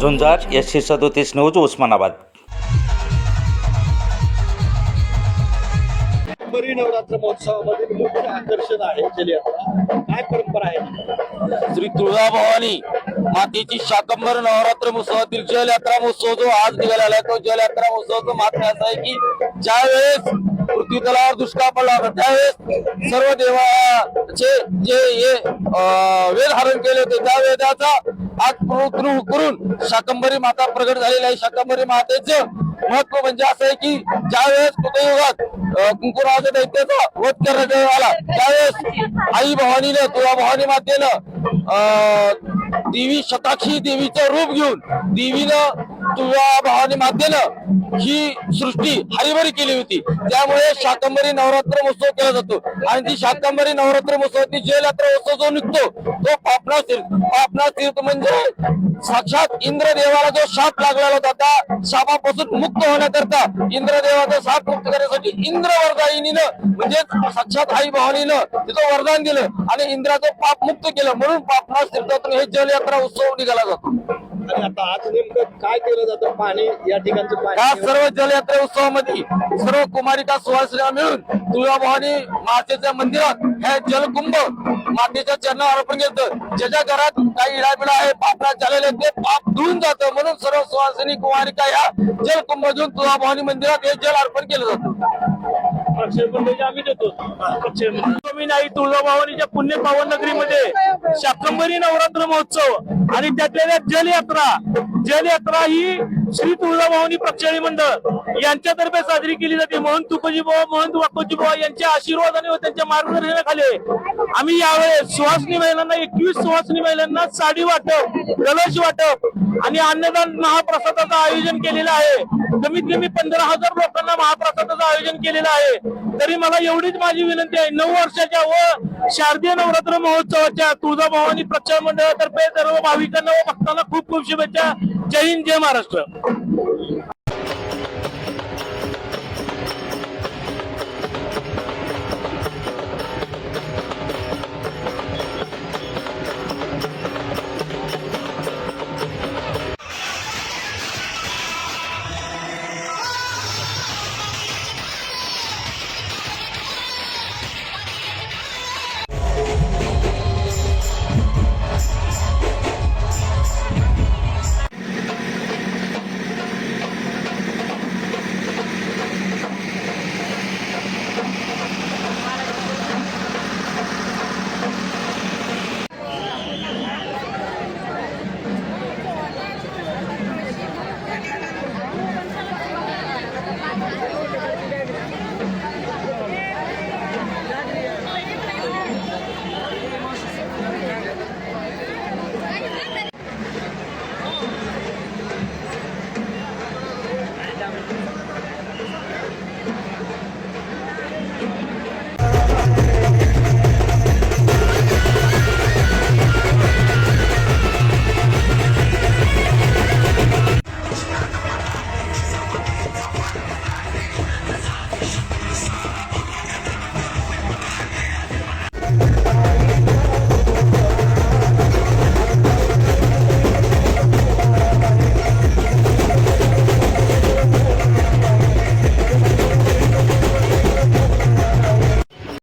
झुंजार SC37 news Osmanabad. Navratra महोत्सवामध्ये मुख्य आकर्षण आहे जलयात्रा। काय परंपरा आहे? श्री तुळजाभवानी मातेची शाकंभर नवरात्र महोत्सवातील जलयात्रा महोत्सव जो आज निघालेला आहे, तो जलयात्रा महोत्सवाचं महत्त्व असं आहे की ज्या वेळेस पृथ्वी तलावर दुष्काळ पडला होता त्यावेळेस सर्व देवाचे जे वेद धारण केले होते त्या वेदाचा आज करून शाकंभरी माता प्रगट झालेली आहे। शाकंभरी मातेचं महत्व म्हणजे असं आहे की ज्या वेळेस कृतयुगात कुंकुराच्या दैत्याचा वध करण्यात आला त्यावेळेस आई भवानीनं तुळा भवानी मातेनं देवी शताक्षी देवीचं रूप घेऊन देवीनं तुळा भवानी मातेनं ही सृष्टी हरिभरी केली होती। त्यामुळे शाकंभरी नवरात्र महोत्सव केला जातो आणि ती शाकंभरी नवरात्र महोत्सवाची जलयात्रा उत्सव जो निघतो तो पापनाथ तीर्थ म्हणजे साक्षात इंद्रदेवाला जो शाप लागलेला होता त्या शापापासून मुक्त होण्याकरता इंद्रदेवाचा शाप मुक्त करण्यासाठी इंद्रवरदायिनीनं म्हणजे साक्षात आई भवानीनं तिथं वरदान दिलं आणि इंद्राचं पाप मुक्त केलं, म्हणून पापनाथ तीर्थातून हे जलयात्रा उत्सव निघाला जातो। आणि आता आज नेमकं काय केलं जातं? पाणी या ठिकाणचं या पाणी सर्व जलयात्रा उत्सवामध्ये सर्व कुमारिका सुवासिनी मिळून तुळजाभवानी मातेच्या मंदिरात हे जलकुंभ मातेच्या चरणावर अर्पण केलं। ज्याच्या घरात काही इडापिडा आहे, पापरात झालेले ते पाप धुवून जातं, म्हणून सर्व सुवासिनी कुमारिका या जलकुंभ घेऊन तुळजाभवानी मंदिरात हे जल अर्पण केलं जातं। आम्ही देतो नाही तुळजाभवानीच्या पुण्य पावन नगरीमध्ये शाकंभरी नवरात्र महोत्सव आणि त्यातल्या जलयात्रा ही श्री तुळजाभवानी प्रक्षाळी मंडळ यांच्यातर्फे साजरी केली जाते। महंत तुकोजीबुवा महंत वाकोजीबुवा यांच्या आशीर्वादाने व त्यांच्या मार्गदर्शनाखाली आम्ही यावेळेस सुहासिनी महिलांना 21 सुहासिनी महिलांना साडी वाटप, कलश वाटप आणि अन्नदान महाप्रसादाचं आयोजन केलेलं आहे। कमीत कमी 15,000 लोकांना महाप्रसादाचं आयोजन केलेलं आहे। तरी मला एवढीच माझी विनंती आहे, 9 वर्षाच्या व शारदीय नवरात्र महोत्सवाच्या तुळजाभवानी प्रक्षाळी मंडळातर्फे सर्व भाविकांना व भक्तांना खूप खूप शुभेच्छा। जय हिंद, जय महाराष्ट्र।